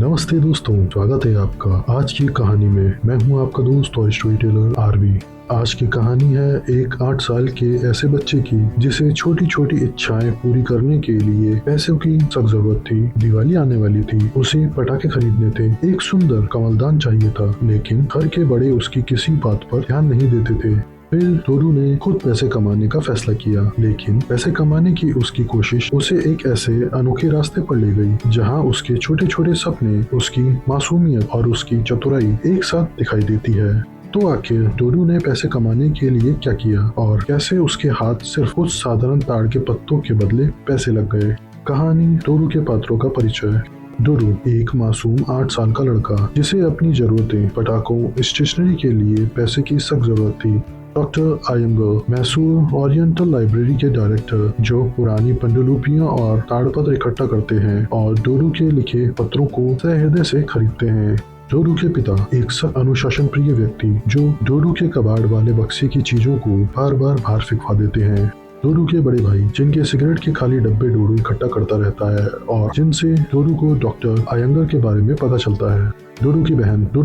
नमस्ते दोस्तों, स्वागत है आपका आज की कहानी में। मैं हूं आपका दोस्त और स्टोरी टेलर आरवी। आज की कहानी है एक 8 साल के ऐसे बच्चे की जिसे छोटी छोटी इच्छाएं पूरी करने के लिए पैसों की सख्त जरूरत थी। दिवाली आने वाली थी, उसे पटाखे खरीदने थे, एक सुंदर कमलदान चाहिए था, लेकिन घर के बड़े उसकी किसी बात पर ध्यान नहीं देते थे। फिर डोडू ने खुद पैसे कमाने का फैसला किया, लेकिन पैसे कमाने की उसकी कोशिश उसे एक ऐसे अनोखे रास्ते पर ले गई जहां उसके छोटे छोटे सपने, उसकी मासूमियत और उसकी चतुराई एक साथ दिखाई देती है। तो आखिर डोडू ने पैसे कमाने के लिए क्या किया और कैसे उसके हाथ सिर्फ कुछ साधारण ताड़ के पत्तों के बदले पैसे लग गए। कहानी डोडू के पात्रों का परिचय। डोडू एक मासूम 8 साल का लड़का जिसे अपनी जरूरतें, पटाखों, स्टेशनरी के लिए पैसे की सख्त जरूरत थी। Doctor Iyengar Mysore oriental library के डायरेक्टर, जो पुरानी पंडुलिपियां और ताड़पत्र इकट्ठा करते हैं और डोडू के लिखे पत्रों को सहृदय से खरीदते हैं। डोडू के पिता एक सख्त अनुशासन प्रिय व्यक्ति, जो डोडू के कबाड़ वाले बक्से की चीजों को बार बार बाहर फेंकवा देते हैं। डोडू के बड़े भाई, जिनके सिगरेट के खाली डब्बे डोडू इकट्ठा करता रहता है और जिनसे डोडू को डॉक्टर आयंगर के बारे में पता चलता है। डोडू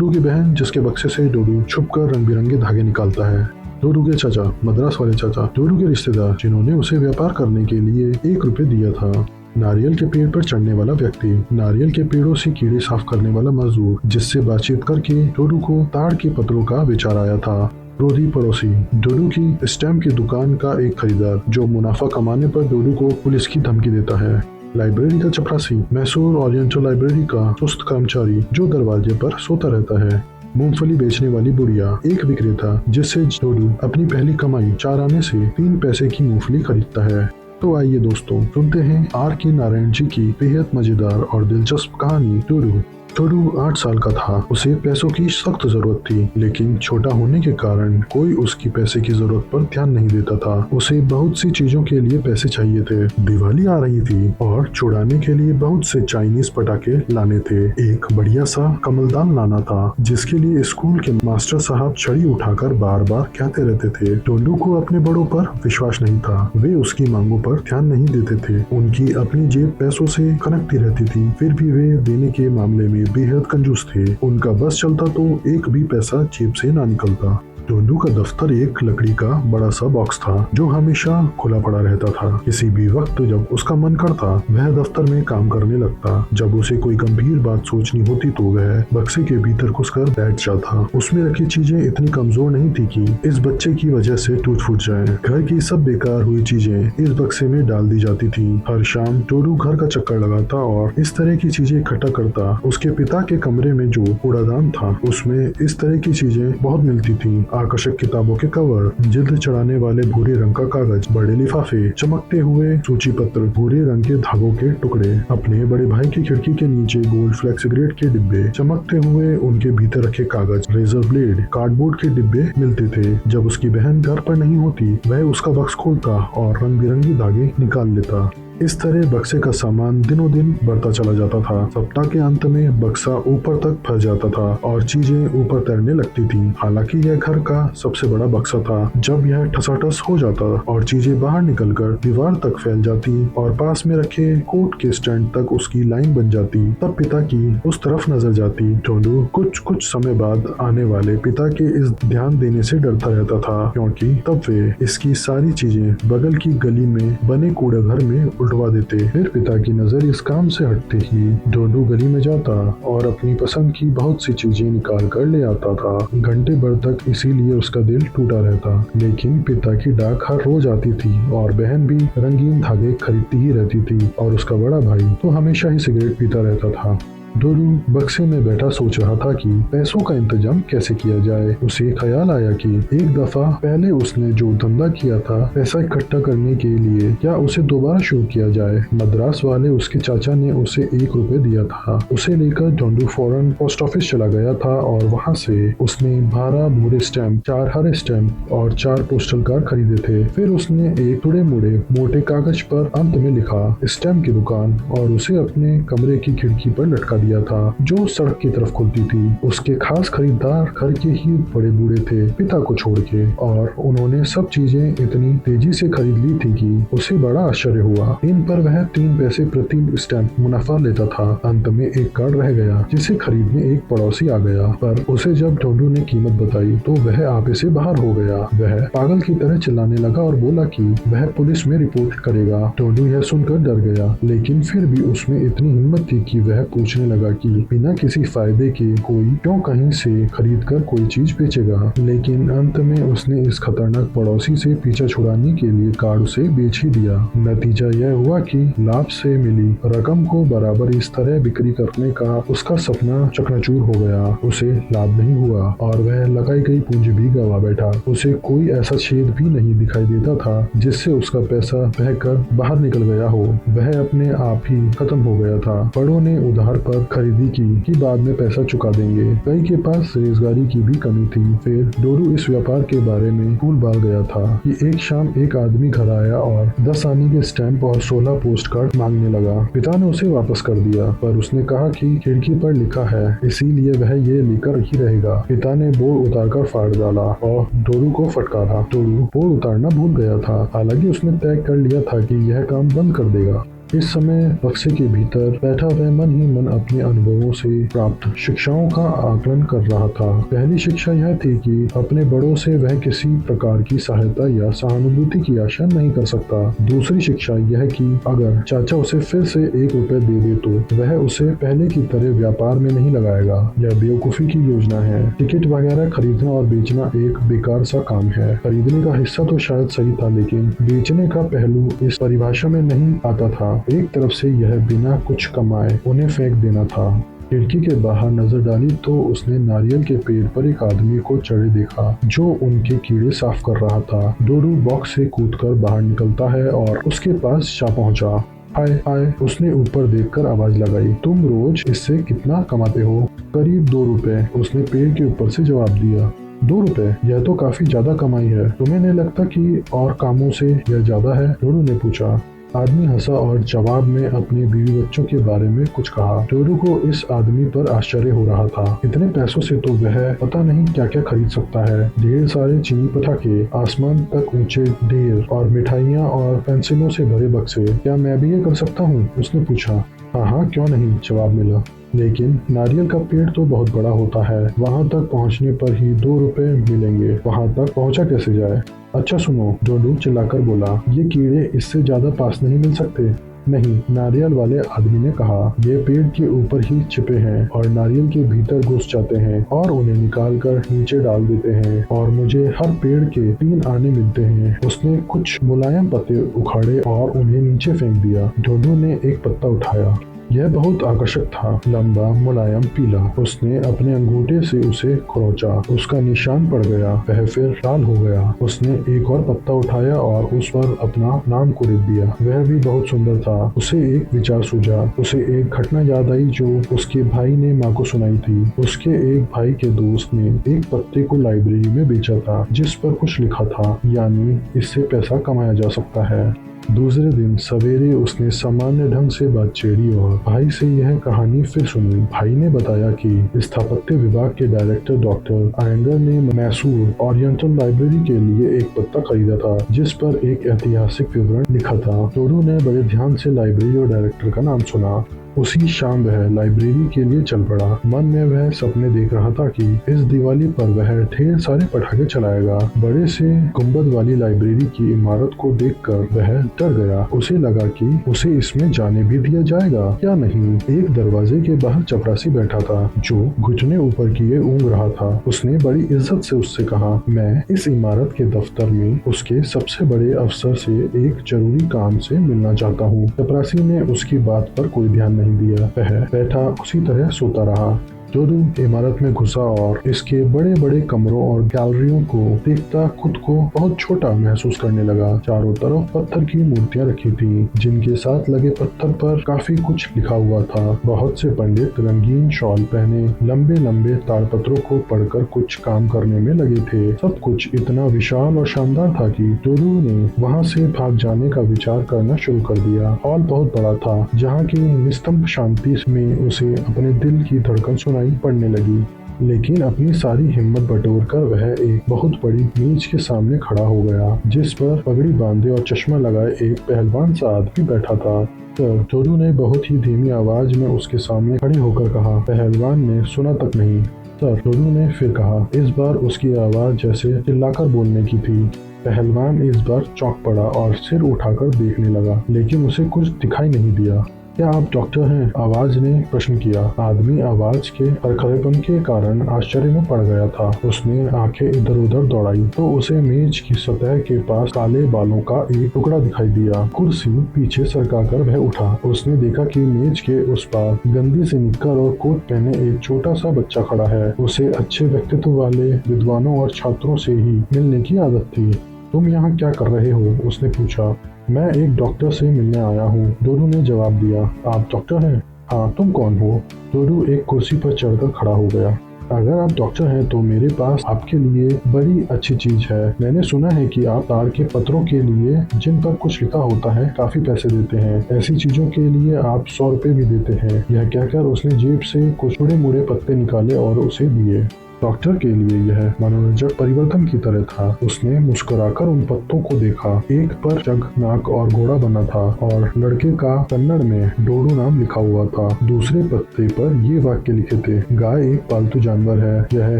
की बहन जिसके बक्से से डोडू छुपकर रंग बिरंगे धागे निकालता है। डोडू के चाचा, मद्रास वाले चाचा, डोडू के रिश्तेदार, जिन्होंने उसे व्यापार करने के लिए 1 रुपए दिया था। नारियल के पेड़ पर चढ़ने वाला व्यक्ति, नारियल के पेड़ों से कीड़े साफ करने वाला मजदूर, जिससे बातचीत करके डोडू को ताड़ के पत्रों का विचार आया था। क्रोधी पड़ोसी, डोडू की स्टैम्प की दुकान का एक खरीदार, जो मुनाफा कमाने पर डोडू को पुलिस की धमकी देता है। लाइब्रेरी का चपरासी, मैसूर ओरिएंटल लाइब्रेरी का सुस्त कर्मचारी, जो दरवाजे पर सोता रहता है। मूंगफली बेचने वाली बुढ़िया, एक विक्रेता जिससे डोडू अपनी पहली कमाई 4 आने से 3 पैसे की मूंगफली खरीदता है। तो आइए दोस्तों, सुनते हैं आर के नारायण जी की बेहद मजेदार और दिलचस्प कहानी डोडू। डोडू 8 साल का था। उसे पैसों की सख्त जरूरत थी, लेकिन छोटा होने के कारण कोई उसकी पैसे की जरूरत पर ध्यान नहीं देता था। उसे बहुत सी चीजों के लिए पैसे चाहिए थे। दिवाली आ रही थी और छुड़ाने के लिए बहुत से चाइनीज पटाखे लाने थे। एक बढ़िया सा कमलदान लाना था, जिसके लिए स्कूल के मास्टर साहब छड़ी उठाकर बार बार कहते रहते थे। डोडू को अपने बड़ों पर विश्वास नहीं था। वे उसकी मांगों पर ध्यान नहीं देते थे। उनकी अपनी जेब पैसों से खनकती रहती थी, फिर भी वे देने के मामले में बेहद कंजूस थे। उनका बस चलता तो एक भी पैसा जेब से ना निकलता। डोडू का दफ्तर एक लकड़ी का बड़ा सा बॉक्स था, जो हमेशा खुला पड़ा रहता था। किसी भी वक्त जब उसका मन करता, वह दफ्तर में काम करने लगता। जब उसे कोई गंभीर बात सोचनी होती तो वह बक्से के भीतर घुसकर बैठ जाता। उसमें रखी चीजें इतनी कमजोर नहीं थी कि इस बच्चे की वजह से टूट फूट जाए। घर की सब बेकार हुई चीजें इस बक्से में डाल दी जाती थी। हर शाम डोडू घर का चक्कर लगाता और इस तरह की चीजें इकट्ठा करता। उसके पिता के कमरे में जो कूड़ादान था, उसमें इस तरह की चीजें बहुत मिलती थी। आकर्षक किताबों के कवर, जिल्द चढ़ाने वाले भूरे रंग का कागज, बड़े लिफाफे, चमकते हुए सूची पत्र, भूरे रंग के धागों के टुकड़े, अपने बड़े भाई की खिड़की के नीचे गोल्ड फ्लेक्स सिगरेट के डिब्बे, चमकते हुए उनके भीतर रखे कागज, रेजर ब्लेड, कार्डबोर्ड के डिब्बे मिलते थे। जब उसकी बहन घर पर नहीं होती, वह उसका बक्स खोलता और रंग बिरंगी धागे निकाल लेता। इस तरह बक्से का सामान दिनों दिन बढ़ता चला जाता था। सप्ताह के अंत में बक्सा ऊपर तक फंस जाता था और चीजें ऊपर तैरने लगती थी। हालांकि यह घर का सबसे बड़ा बक्सा था। जब यह ठसाठस हो जाता और चीजें बाहर निकलकर दीवार तक फैल जाती और पास में रखे कोट के स्टैंड तक उसकी लाइन बन जाती, तब पिता की उस तरफ नजर जाती। डोडू कुछ समय बाद आने वाले पिता के इस ध्यान देने से डरता रहता था, क्योंकि तब वे इसकी सारी चीजें बगल की गली में बने कूड़े घर में उठवा देते। फिर पिता की नजर इस काम से हटते ही डोडू गली में जाता और अपनी पसंद की बहुत सी चीजें निकाल कर ले आता था। घंटे भर तक इसीलिए उसका दिल टूटा रहता। लेकिन पिता की डाक हर रोज आती थी और बहन भी रंगीन धागे खरीदती ही रहती थी और उसका बड़ा भाई तो हमेशा ही सिगरेट पीता रहता था। डोडू बक्से में बैठा सोच रहा था कि पैसों का इंतजाम कैसे किया जाए। उसे ख्याल आया कि एक दफा पहले उसने जो धंधा किया था पैसा इकट्ठा करने के लिए, क्या उसे दोबारा शुरू किया जाए। मद्रास वाले उसके चाचा ने उसे 1 रुपए दिया था। उसे लेकर डोडू फौरन पोस्ट ऑफिस चला गया था और वहाँ से उसने 12 भूरे स्टैम्प, 4 हरे स्टैम्प और 4 पोस्टल कार्ड खरीदे थे। फिर उसने एक टुकड़े मुड़े मोटे कागज पर अंत में लिखा स्टैम्प की दुकान और उसे अपने कमरे की खिड़की पर लटका दिया। दिया था जो सड़क की तरफ खुलती थी। उसके खास खरीदार घर के ही बड़े बूढ़े थे, पिता को छोड़ के, और उन्होंने सब चीजें इतनी तेजी से खरीद ली थी कि उसे बड़ा आश्चर्य हुआ। इन पर वह 3 पैसे प्रति स्टैम्प मुनाफा लेता था। अंत में एक कार्ड रह गया जिसे खरीदने एक पड़ोसी आ गया, पर उसे जब ढोंडू ने कीमत बताई तो वह आपे से बाहर हो गया। वह पागल की तरह चिल्लाने लगा और बोला कि वह पुलिस में रिपोर्ट करेगा। ढोंडू यह सुनकर डर गया, लेकिन फिर भी उसमें इतनी हिम्मत थी कि वह पूछने लगा कि बिना किसी फायदे के कोई क्यों कहीं से खरीद कर कोई चीज बेचेगा। लेकिन अंत में उसने इस खतरनाक पड़ोसी से पीछा छुड़ाने के लिए कार्ड उसे बेच ही दिया। नतीजा यह हुआ कि लाभ से मिली रकम को बराबर इस तरह बिक्री करने का उसका सपना चकनाचूर हो गया। उसे लाभ नहीं हुआ और वह लगाई गई पूंजी भी गवा बैठा। उसे कोई ऐसा छेद भी नहीं दिखाई देता था जिससे उसका पैसा बहकर बाहर निकल गया हो। वह अपने आप ही खत्म हो गया था। बड़ों ने उधार पर खरीदी की कि बाद में पैसा चुका देंगे। कई के पास रोजगारी की भी कमी थी। फिर डोरू इस व्यापार के बारे में भूल भाल गया था कि एक शाम एक आदमी घर आया और 10 आने के स्टैम्प और 16 पोस्ट कार्ड मांगने लगा। पिता ने उसे वापस कर दिया, पर उसने कहा कि खिड़की पर लिखा है, इसीलिए वह ये लेकर ही रहेगा। पिता ने बोर्ड उतारकर फाड़ डाला और डोरू को फटकारा। डोरू बोर्ड उतारना भूल गया था, हालांकि उसने तय कर लिया था कि यह काम बंद कर देगा। इस समय बक्से के भीतर बैठा वह मन ही मन अपने अनुभवों से प्राप्त शिक्षाओं का आकलन कर रहा था। पहली शिक्षा यह थी कि अपने बड़ों से वह किसी प्रकार की सहायता या सहानुभूति की आशा नहीं कर सकता। दूसरी शिक्षा यह कि अगर चाचा उसे फिर से 1 रुपए दे दे तो वह उसे पहले की तरह व्यापार में नहीं लगाएगा। यह बेवकूफी की योजना है। टिकट वगैरह खरीदना और बेचना एक बेकार सा काम है। खरीदने का हिस्सा तो शायद सही था, लेकिन बेचने का पहलू इस परिभाषा में नहीं आता था। एक तरफ से यह बिना कुछ कमाए उन्हें फेंक देना था। खिड़की के बाहर नजर डाली तो उसने नारियल के पेड़ पर एक आदमी को चढ़े देखा जो उनके कीड़े साफ कर रहा था। डोरू बॉक्स से कूदकर बाहर निकलता है और उसके पास जा पहुंचा। हाय हाय, उसने ऊपर देखकर आवाज लगाई। तुम रोज इससे कितना कमाते हो? करीब 2 रुपए, उसने पेड़ के ऊपर से जवाब दिया। 2 रुपए? यह तो काफी ज्यादा कमाई है। तुम्हें नहीं लगता कि और कामों से यह ज्यादा है? डोरू ने पूछा। आदमी हंसा और जवाब में अपने बीवी बच्चों के बारे में कुछ कहा। डोरू को इस आदमी पर आश्चर्य हो रहा था। इतने पैसों से तो वह पता नहीं क्या क्या खरीद सकता है। ढेर सारे चीनी पटाखे, आसमान तक ऊंचे ढेर और मिठाइयाँ और पेंसिलों से भरे बक्से। क्या मैं भी ये कर सकता हूँ? उसने पूछा। हाँ, क्यों नहीं, जवाब मिला। लेकिन नारियल का पेड़ तो बहुत बड़ा होता है। वहाँ तक पहुँचने पर ही 2 रुपए मिलेंगे। वहाँ तक पहुँचा कैसे जाए? अच्छा सुनो, डोडू चिल्लाकर बोला, ये कीड़े इससे ज्यादा पास नहीं मिल सकते। नहीं, नारियल वाले आदमी ने कहा, ये पेड़ के ऊपर ही छिपे हैं और नारियल के भीतर घुस जाते हैं और उन्हें निकाल कर नीचे डाल देते हैं और मुझे हर पेड़ के 3 आने मिलते हैं। उसने कुछ मुलायम पत्ते उखाड़े और उन्हें नीचे फेंक दिया। डोडू ने एक पत्ता उठाया। यह बहुत आकर्षक था, लंबा, मुलायम, पीला। उसने अपने अंगूठे से उसे खरोंचा। उसका निशान पड़ गया। वह फिर लाल हो गया। उसने एक और पत्ता उठाया और उस पर अपना नाम कुरिद दिया। वह भी बहुत सुंदर था। उसे एक विचार सूझा। उसे एक घटना याद आई जो उसके भाई ने माँ को सुनाई थी। उसके एक भाई के दोस्त ने एक पत्ते को लाइब्रेरी में बेचा था जिस पर कुछ लिखा था, यानी इससे पैसा कमाया जा सकता है। दूसरे दिन सवेरे उसने सामान्य ढंग से बात छेड़ी और भाई से यह कहानी फिर सुनी। भाई ने बताया कि स्थापत्य विभाग के डायरेक्टर डॉक्टर आयंगर ने मैसूर ओरिएंटल लाइब्रेरी के लिए एक पत्ता खरीदा था जिस पर एक ऐतिहासिक विवरण लिखा था। डोरू ने बड़े ध्यान से लाइब्रेरी और डायरेक्टर का नाम सुना। उसी शाम वह लाइब्रेरी के लिए चल पड़ा। मन में वह सपने देख रहा था कि इस दिवाली पर वह ढेर सारे पटाखे चलाएगा। बड़े से गुंबद वाली लाइब्रेरी की इमारत को देखकर वह डर गया। उसे लगा कि उसे इसमें जाने भी दिया जाएगा या नहीं। एक दरवाजे के बाहर चपरासी बैठा था जो घुटने ऊपर किए ऊँग रहा था। उसने बड़ी इज्जत से उससे कहा, मैं इस इमारत के दफ्तर में उसके सबसे बड़े अफसर से एक जरूरी काम से मिलना चाहता हूँ। चपरासी ने उसकी बात पर कोई ध्यान नहीं दिया। वह बैठा उसी तरह सोता रहा। जोरू इमारत में घुसा और इसके बड़े बड़े कमरों और गैलरियों को देखता खुद को बहुत छोटा महसूस करने लगा। चारों तरफ पत्थर की मूर्तियां रखी थी, जिनके साथ लगे पत्थर पर काफी कुछ लिखा हुआ था। बहुत से पंडित रंगीन शॉल पहने लंबे लंबे ताड़पत्रों को पढ़कर कुछ काम करने में लगे थे। सब कुछ इतना विशाल और शानदार था कि जोरू ने वहां से भाग जाने का विचार करना शुरू कर दिया। हॉल बहुत बड़ा था, जहाँ की निस्तंभ शांति में उसे अपने दिल की धड़कन सुनाई पड़ने लगी। लेकिन अपनी सारी हिम्मत बटोरकर वह एक बहुत बड़ी मेज के सामने खड़ा हो गया, जिस पर पगड़ी बांधे और चश्मा लगाए एक पहलवान सा आदमी बैठा था। जोरू ने बहुत ही धीमी आवाज में उसके सामने खड़े होकर कहा। पहलवान ने सुना तक नहीं। सर, जोरू ने फिर कहा। इस बार उसकी आवाज जैसे चिल्लाकर बोलने की थी। पहलवान इस बार चौंक पड़ा और सिर उठाकर देखने लगा, लेकिन उसे कुछ दिखाई नहीं दिया। क्या आप डॉक्टर हैं? आवाज ने प्रश्न किया। आदमी आवाज के खड़खड़ेपन के कारण आश्चर्य में पड़ गया था। उसने आंखें इधर उधर दौड़ाई तो उसे मेज की सतह के पास काले बालों का एक टुकड़ा दिखाई दिया। कुर्सी पीछे सरकाकर वह उठा। उसने देखा कि मेज के उस पार गंदी सी निक्कर और कोट पहने एक छोटा सा बच्चा खड़ा है। उसे अच्छे व्यक्तित्व वाले विद्वानों और छात्रों से ही मिलने की आदत थी। तुम यहाँ क्या कर रहे हो? उसने पूछा। मैं एक डॉक्टर से मिलने आया हूँ, जोरू ने जवाब दिया। आप डॉक्टर हैं? हाँ, तुम कौन हो? जोरू एक कुर्सी पर चढ़कर खड़ा हो गया। अगर आप डॉक्टर हैं तो मेरे पास आपके लिए बड़ी अच्छी चीज है। मैंने सुना है कि आप ताड़ के पत्रों के लिए, जिन पर कुछ लिखा होता है, काफी पैसे देते हैं। ऐसी चीजों के लिए आप 100 रुपए भी देते हैं। यह कहकर उसने जेब से कुछ बड़े मुड़े पत्ते निकाले और उसे दिए। डॉक्टर के लिए यह मनोरंजक परिवर्तन की तरह था। उसने मुस्कुराकर उन पत्तों को देखा। एक पर जग, नाक और घोड़ा बना था और लड़के का कन्नड़ में डोडू नाम लिखा हुआ था। दूसरे पत्ते पर ये वाक्य लिखे थे। गाय एक पालतू जानवर है, यह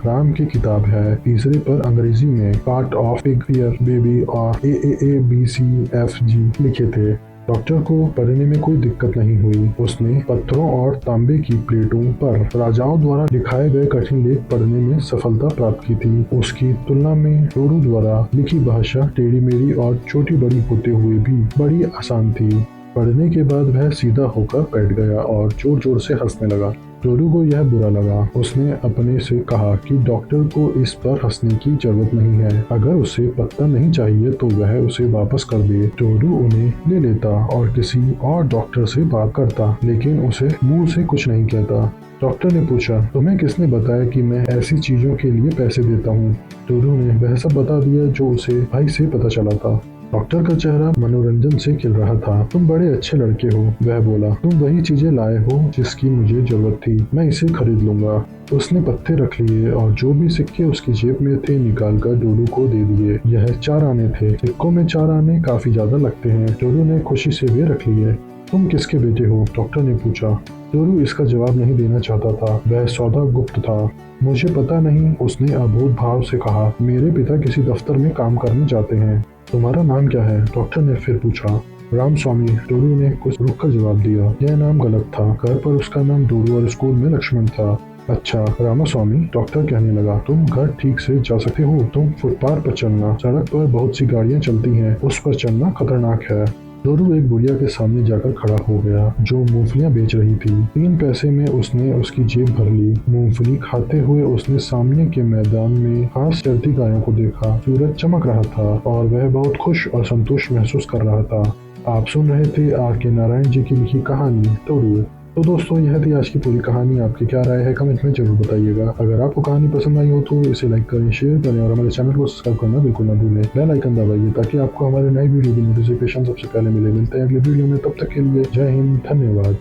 राम की किताब है। तीसरे पर अंग्रेजी में part of pig, fear, baby और AABCFG लिखे थे। डॉक्टर को पढ़ने में कोई दिक्कत नहीं हुई। उसने पत्थरों और तांबे की प्लेटों पर राजाओं द्वारा लिखाए गए कठिन लेख पढ़ने में सफलता प्राप्त की थी। उसकी तुलना में डोडू द्वारा लिखी भाषा टेढ़ी मेढ़ी और छोटी बड़ी होते हुए भी बड़ी आसान थी। पढ़ने के बाद वह सीधा होकर बैठ गया और जोर जोर से हंसने लगा। जोरू को यह बुरा लगा। उसने अपने से कहा कि डॉक्टर को इस पर हंसने की जरूरत नहीं है। अगर उसे पत्ता नहीं चाहिए तो वह उसे वापस कर दे। जोरू उन्हें ले लेता और किसी और डॉक्टर से बात करता, लेकिन उसे मुंह से कुछ नहीं कहता। डॉक्टर ने पूछा, तुम्हें किसने बताया कि मैं ऐसी चीजों के लिए पैसे देता हूँ? जोरू ने वह सब बता दिया जो उसे भाई से पता चला था। डॉक्टर का चेहरा मनोरंजन से खिल रहा था। तुम बड़े अच्छे लड़के हो, वह बोला। तुम वही चीजें लाए हो जिसकी मुझे जरूरत थी। मैं इसे खरीद लूंगा। उसने पत्ते रख लिए और जो भी सिक्के उसकी जेब में थे निकालकर जोरू को दे दिए। यह 4 आने थे। सिक्कों में 4 आने काफी ज्यादा लगते हैं। जोरू ने खुशी से वे रख लिए। तुम किसके बेटे हो? डॉक्टर ने पूछा। जोरू इसका जवाब नहीं देना चाहता था। वह सौदा गुप्त था। मुझे पता नहीं, उसने अबोध भाव से कहा। मेरे पिता किसी दफ्तर में काम करने जाते हैं। तुम्हारा नाम क्या है? डॉक्टर ने फिर पूछा। राम स्वामी, जोरू ने कुछ रुक कर जवाब दिया। यह नाम गलत था। घर पर उसका नाम डोडू और स्कूल में लक्ष्मण था। अच्छा, रामास्वामी, डॉक्टर कहने लगा। तुम घर ठीक से जा सकते हो। तुम फुटपाथ पर चलना। सड़क पर बहुत सी गाड़ियाँ चलती हैं, उस पर चलना खतरनाक है। जोरू एक बुढ़िया के सामने जाकर खड़ा हो गया जो मूंगफलियां बेच रही थी। 3 पैसे में उसने उसकी जेब भर ली। मूंगफली खाते हुए उसने सामने के मैदान में घास चरती गायों को देखा। सूरज चमक रहा था और वह बहुत खुश और संतुष्ट महसूस कर रहा था। आप सुन रहे थे RK नारायण जी की लिखी कहानी टोडू। तो दोस्तों, यह थी आज की पूरी कहानी। आपकी क्या राय है कमेंट में जरूर बताइएगा। अगर आपको कहानी पसंद आई हो तो इसे लाइक करें, शेयर करें और हमारे चैनल को सब्सक्राइब करना बिल्कुल न भूलें। बेल आइकन दबाइए ताकि आपको हमारे नए वीडियो की नोटिफिकेशन सबसे पहले मिले। मिलते हैं अगले वीडियो में, तब तक के लिए जय हिंद, धन्यवाद।